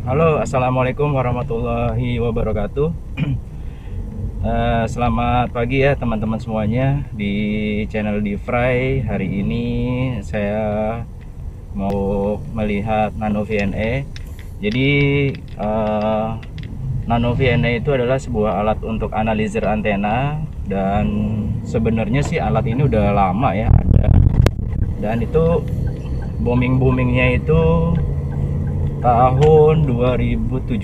Halo, assalamualaikum warahmatullahi wabarakatuh. Selamat pagi ya teman-teman semuanya di channel DeFry. Hari ini saya mau melihat Nano VNE. Jadi Nano VNE itu adalah sebuah alat untuk analizer antena, dan sebenarnya sih alat ini udah lama ya ada, dan itu boomingnya itu tahun 2017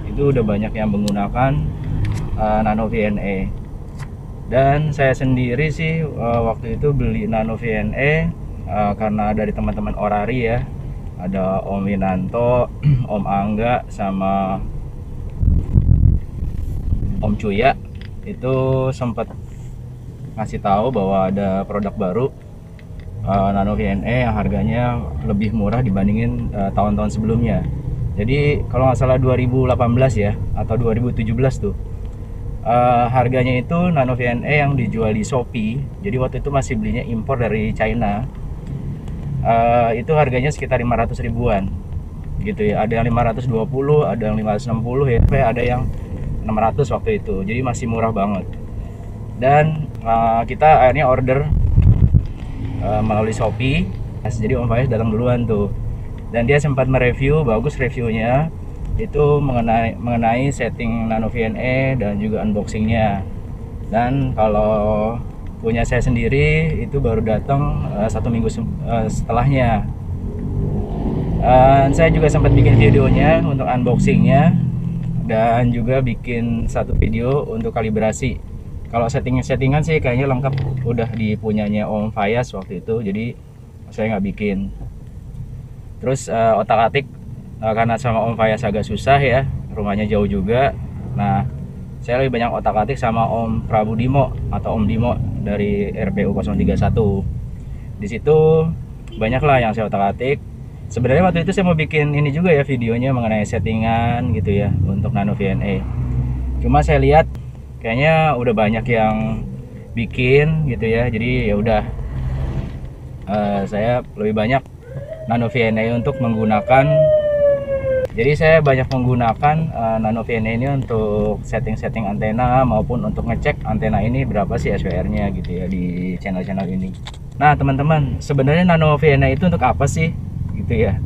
itu udah banyak yang menggunakan Nano VNE. Dan saya sendiri sih waktu itu beli Nano VNE karena dari teman-teman Orari ya, ada Om Winanto, Om Angga, sama Om Cuya. Itu sempat ngasih tahu bahwa ada produk baru Nano VNE yang harganya lebih murah dibandingin tahun-tahun sebelumnya. Jadi kalau nggak salah 2018 ya atau 2017 tuh harganya itu Nano VNE yang dijual di Shopee. Jadi waktu itu masih belinya impor dari China. Itu harganya sekitar 500 ribuan gitu ya. Ada yang 520, ada yang 560 ya, ada yang 600 waktu itu. Jadi masih murah banget. Dan kita akhirnya order melalui Shopee. Jadi Om Faiz datang duluan tuh, dan dia sempat mereview, bagus reviewnya itu mengenai setting Nano VNE dan juga unboxingnya. Dan kalau punya saya sendiri itu baru datang 1 minggu setelahnya. Saya juga sempat bikin videonya untuk unboxingnya, dan juga bikin satu video untuk kalibrasi. Kalau settingan sih kayaknya lengkap udah dipunyanya Om Fayas waktu itu, jadi saya nggak bikin. Terus otak-atik karena sama Om Fayas agak susah ya, rumahnya jauh juga. Nah, saya lebih banyak otak-atik sama Om Prabu Dimo atau Om Dimo dari RPU 031. Di situ banyaklah yang saya otak-atik. Sebenarnya waktu itu saya mau bikin ini juga ya, videonya mengenai settingan gitu ya untuk Nano VNE. Cuma saya lihat kayaknya udah banyak yang bikin gitu ya, jadi ya udah saya lebih banyak Nano VNE untuk menggunakan. Jadi saya banyak menggunakan Nano VNE ini untuk setting antena maupun untuk ngecek antena ini berapa sih SWR-nya gitu ya di channel-channel ini. Nah teman-teman, sebenarnya Nano VNE itu untuk apa sih gitu ya?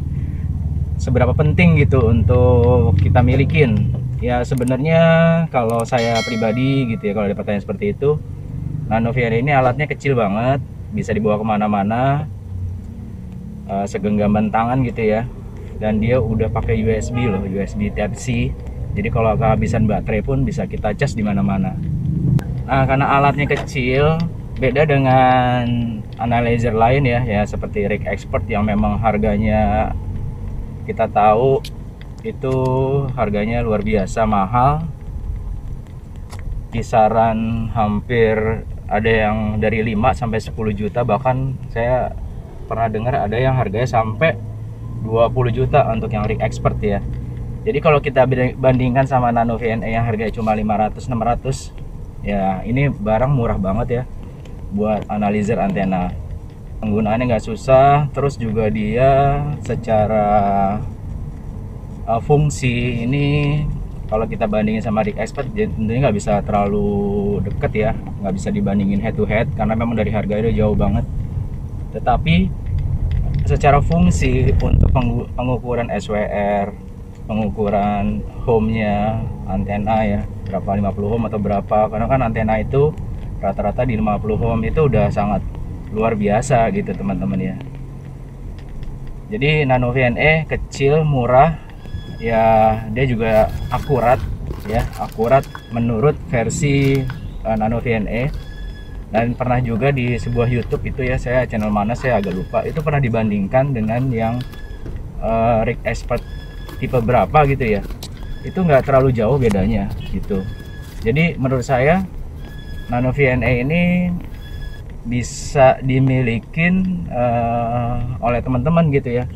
Seberapa penting gitu untuk kita milikin? Ya sebenarnya kalau saya pribadi gitu ya, kalau ada pertanyaan seperti itu, Nano VNE ini alatnya kecil banget, bisa dibawa kemana-mana, segenggaman tangan gitu ya. Dan dia udah pakai USB loh, USB Type C. Jadi kalau kehabisan baterai pun bisa kita cas di mana-mana. Nah karena alatnya kecil, beda dengan analyzer lain ya seperti Rig Expert yang memang harganya kita tahu itu harganya luar biasa mahal, kisaran hampir ada yang dari 5 sampai 10 juta, bahkan saya pernah dengar ada yang harganya sampai 20 juta untuk yang Rig Expert ya. Jadi kalau kita bandingkan sama Nano VNE yang harganya cuma 500-600, ya ini barang murah banget ya buat analizer antena. Penggunaannya nggak susah, terus juga dia secara fungsi ini kalau kita bandingin sama Rig Expert tentunya nggak bisa terlalu deket ya, nggak bisa dibandingin head to head karena memang dari harganya jauh banget. Tetapi secara fungsi untuk pengukuran SWR, pengukuran home-nya antena ya, berapa 50 ohm atau berapa, karena kan antena itu rata-rata di 50 ohm itu udah sangat luar biasa gitu teman-teman ya. Jadi Nano VNE kecil, murah, ya dia juga akurat ya, akurat menurut versi Nano VNE. Dan pernah juga di sebuah YouTube itu ya, saya channel mana saya agak lupa, itu pernah dibandingkan dengan yang Rig Expert tipe berapa gitu ya, itu nggak terlalu jauh bedanya gitu. Jadi menurut saya Nano VNE ini bisa dimilikin oleh teman-teman gitu ya.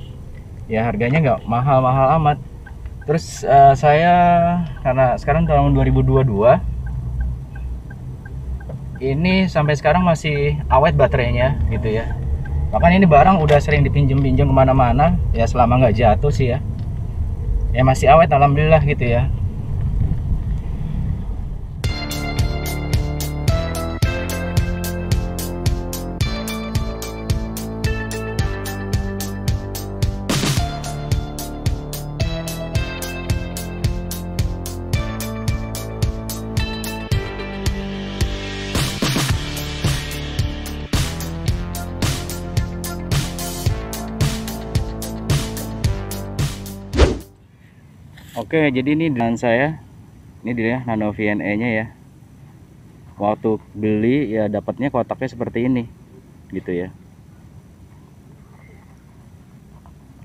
Ya harganya nggak mahal-mahal amat. Terus saya karena sekarang tahun 2022 ini sampai sekarang masih awet baterainya gitu ya. Bahkan ini barang udah sering dipinjem-pinjem kemana-mana ya, selama nggak jatuh sih ya. Ya masih awet alhamdulillah gitu ya. Oke, jadi ini dengan saya, ini dia Nano VNE nya ya. Waktu beli ya dapatnya kotaknya seperti ini gitu ya.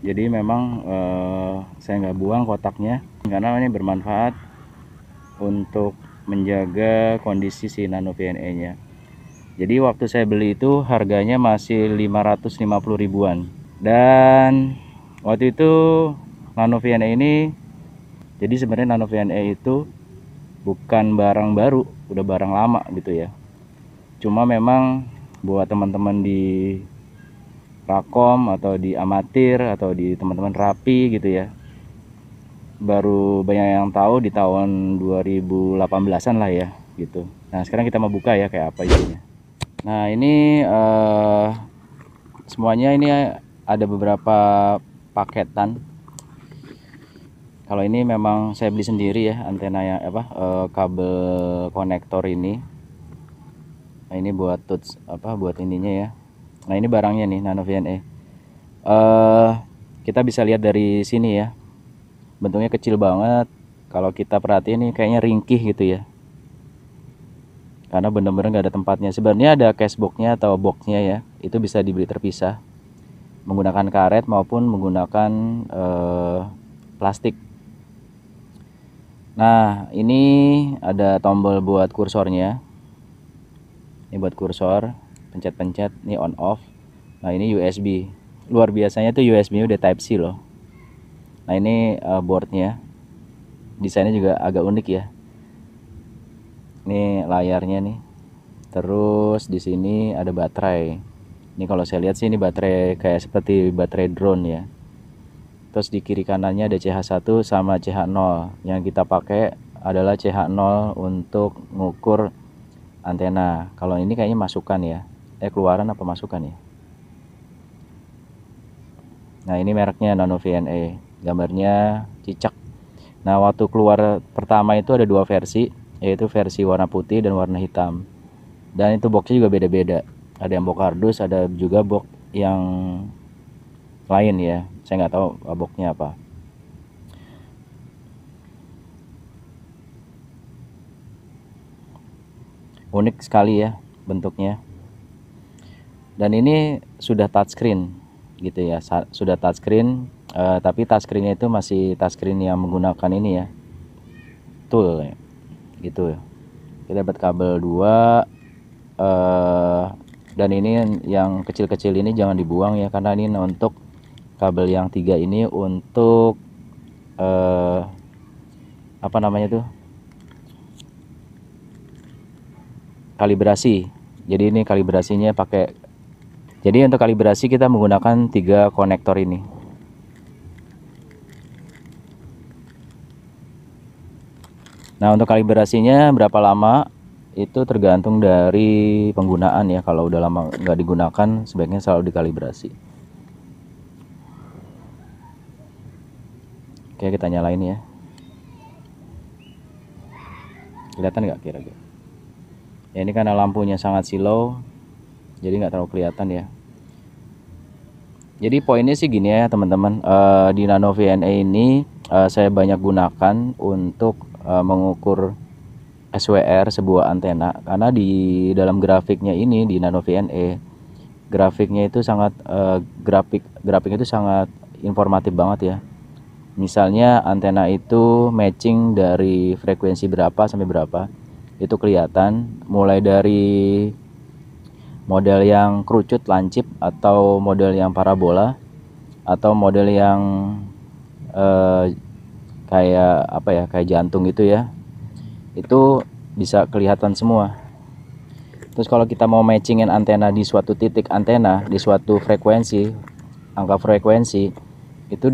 Jadi memang saya nggak buang kotaknya karena ini bermanfaat untuk menjaga kondisi si Nano VNE nya. Jadi waktu saya beli itu harganya masih 550 ribuan, dan waktu itu Nano VNE ini, jadi sebenarnya Nano VNE itu bukan barang baru, udah barang lama gitu ya. Cuma memang buat teman-teman di Rakom atau di amatir atau di teman-teman rapi gitu ya, baru banyak yang tahu di tahun 2018-an lah ya gitu. Nah sekarang kita mau buka ya kayak apa isinya. Nah ini semuanya ini ada beberapa paketan. Kalau ini memang saya beli sendiri ya, antena yang kabel konektor ini. Nah ini buat touch buat ininya ya. Nah ini barangnya nih Nano VNE. Kita bisa lihat dari sini ya, bentuknya kecil banget. Kalau kita perhatiin nih kayaknya ringkih gitu ya, karena bener-bener nggak ada tempatnya. Sebenarnya ada cashboxnya atau boxnya ya, itu bisa dibeli terpisah menggunakan karet maupun menggunakan plastik. Nah ini ada tombol buat kursornya, ini buat kursor, pencet-pencet, ini on off. Nah ini USB, luar biasanya tuh USB udah Type C loh. Nah ini boardnya, desainnya juga agak unik ya. Ini layarnya nih. Terus di sini ada baterai. Ini kalau saya lihat sih ini baterai kayak seperti baterai drone ya. Terus di kiri kanannya ada CH1 sama CH0. Yang kita pakai adalah CH0 untuk ngukur antena. Kalau ini kayaknya masukan ya. Keluaran apa masukan ya? Nah ini mereknya Nano VNE. Gambarnya cicak. Nah waktu keluar pertama itu ada dua versi, yaitu versi warna putih dan warna hitam. Dan itu boxnya juga beda-beda. Ada yang box kardus, ada juga box yang lain ya. Saya nggak tahu boxnya apa. Unik sekali ya bentuknya. Dan ini sudah touchscreen gitu ya. Sudah touchscreen, tapi touchscreennya itu masih touchscreen yang menggunakan ini ya, tool ya, gitu ya. Kita dapat kabel 2. Dan ini yang kecil-kecil ini jangan dibuang ya, karena ini untuk kabel yang 3 ini untuk apa namanya tuh, kalibrasi. Jadi ini kalibrasinya pakai, jadi untuk kalibrasi kita menggunakan 3 konektor ini. Nah untuk kalibrasinya berapa lama itu tergantung dari penggunaan ya. Kalau udah lama nggak digunakan sebaiknya selalu dikalibrasi. Oke kita nyalain ya. Kelihatan nggak kira-kira? Ya ini karena lampunya sangat silau, jadi nggak terlalu kelihatan ya. Jadi poinnya sih gini ya teman-teman, di Nano VNE ini saya banyak gunakan untuk mengukur SWR sebuah antena, karena di dalam grafiknya ini di Nano VNE, grafiknya itu sangat grafiknya itu sangat informatif banget ya. Misalnya antena itu matching dari frekuensi berapa sampai berapa, itu kelihatan mulai dari model yang kerucut lancip atau model yang parabola atau model yang kayak apa ya, kayak jantung gitu ya, itu bisa kelihatan semua. Terus kalau kita mau matchingin antena di suatu titik antena, di suatu frekuensi, angka frekuensi, itu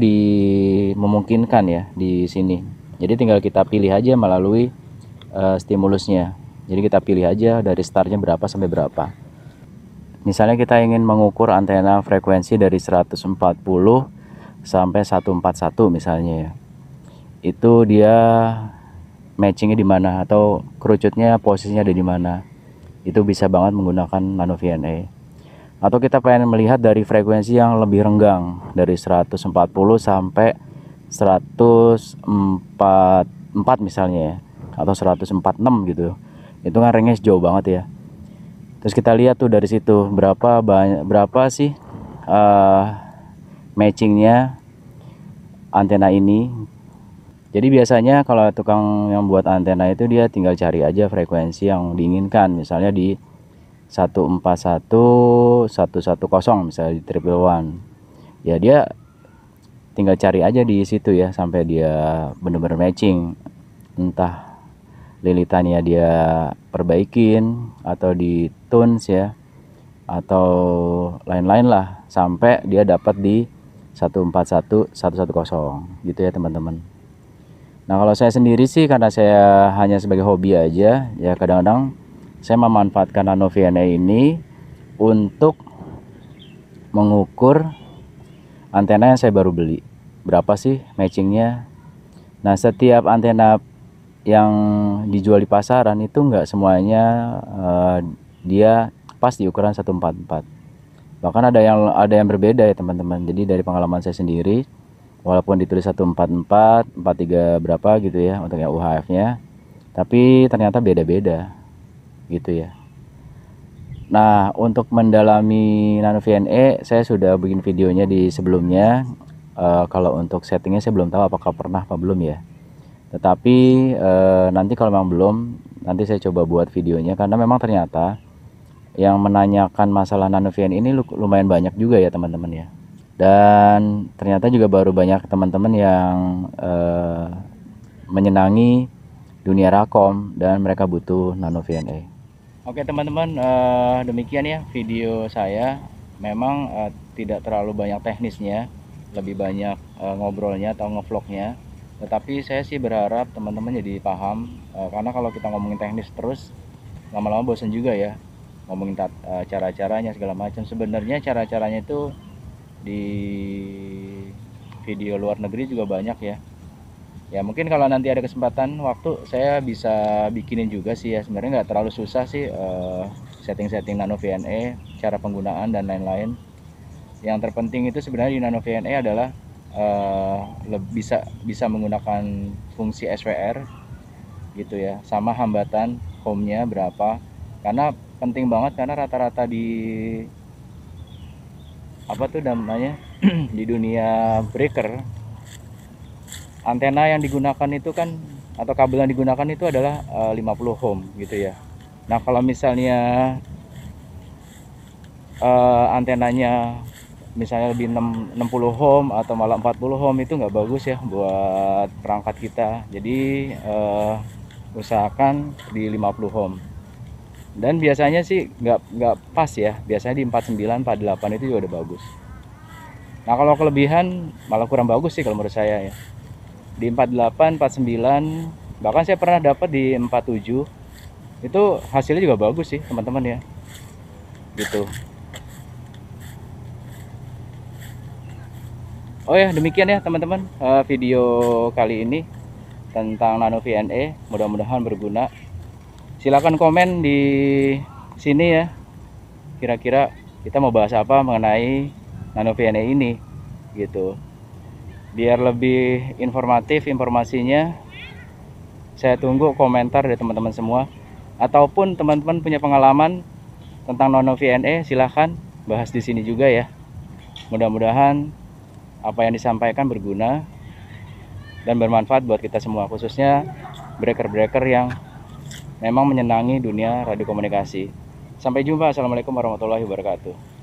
memungkinkan ya di sini. Jadi tinggal kita pilih aja melalui stimulusnya. Jadi kita pilih aja dari startnya berapa sampai berapa. Misalnya kita ingin mengukur antena frekuensi dari 140 sampai 141 misalnya ya. Itu dia matchingnya di mana atau kerucutnya posisinya ada di mana. Itu bisa banget menggunakan Nano VNA. Atau kita pengen melihat dari frekuensi yang lebih renggang dari 140 sampai 144 misalnya ya, atau 146 gitu. Itu kan range jauh banget ya. Terus kita lihat tuh dari situ berapa sih matchingnya antena ini. Jadi biasanya kalau tukang yang buat antena itu dia tinggal cari aja frekuensi yang diinginkan, misalnya di 141 110 misalnya di triple one. Ya dia tinggal cari aja di situ ya sampai dia bener-bener matching. Entah lilitannya dia perbaikin atau di tunes ya, atau lain-lain lah sampai dia dapat di 141 110 gitu ya teman-teman. Nah kalau saya sendiri sih, karena saya hanya sebagai hobi aja ya, kadang-kadang saya memanfaatkan Nano VNA ini untuk mengukur antena yang saya baru beli, berapa sih matchingnya. Nah setiap antena yang dijual di pasaran itu enggak semuanya dia pas di ukuran 144. Bahkan ada yang berbeda ya teman-teman. Jadi dari pengalaman saya sendiri, walaupun ditulis 144, 43 berapa gitu ya untuk yang UHF-nya, tapi ternyata beda-beda gitu ya. Nah, untuk mendalami Nano VNA saya sudah bikin videonya di sebelumnya. Kalau untuk settingnya saya belum tahu apakah pernah apa belum ya. Tetapi nanti kalau memang belum, nanti saya coba buat videonya, karena memang ternyata yang menanyakan masalah Nano VNA ini lumayan banyak juga ya teman-teman ya. Dan ternyata juga baru banyak teman-teman yang menyenangi dunia Rakom dan mereka butuh Nano VNA. Oke teman-teman, demikian ya video saya. Memang tidak terlalu banyak teknisnya, lebih banyak ngobrolnya atau ngevlognya. Tetapi saya sih berharap teman-teman jadi paham, karena kalau kita ngomongin teknis terus lama-lama bosan juga ya, ngomongin cara-caranya segala macam. Sebenarnya cara-caranya itu di video luar negeri juga banyak ya. Ya mungkin kalau nanti ada kesempatan waktu saya bisa bikinin juga sih ya. Sebenarnya nggak terlalu susah sih setting-setting Nano VNA, cara penggunaan dan lain-lain. Yang terpenting itu sebenarnya di Nano VNA adalah bisa menggunakan fungsi SWR gitu ya, sama hambatan home-nya berapa. Karena penting banget, karena rata-rata di apa tuh namanya di dunia breaker, antena yang digunakan itu kan, atau kabel yang digunakan itu adalah 50 ohm gitu ya. Nah kalau misalnya antenanya misalnya lebih 60 ohm atau malah 40 ohm, itu nggak bagus ya buat perangkat kita. Jadi usahakan di 50 ohm. Dan biasanya sih nggak pas ya, biasanya di 49 48 itu juga udah bagus. Nah kalau kelebihan malah kurang bagus sih kalau menurut saya ya. Di 48 49, bahkan saya pernah dapat di 47, itu hasilnya juga bagus sih teman-teman ya gitu. Oh ya demikian ya teman-teman video kali ini tentang Nano VNA, mudah-mudahan berguna. Silahkan komen di sini ya, kira-kira kita mau bahas apa mengenai Nano VNA ini gitu. Biar lebih informatif informasinya, saya tunggu komentar dari teman-teman semua. Ataupun teman-teman punya pengalaman tentang Nano VNA, silahkan bahas di sini juga ya. Mudah-mudahan apa yang disampaikan berguna dan bermanfaat buat kita semua, khususnya breaker-breaker yang memang menyenangi dunia radio komunikasi. Sampai jumpa. Assalamualaikum warahmatullahi wabarakatuh.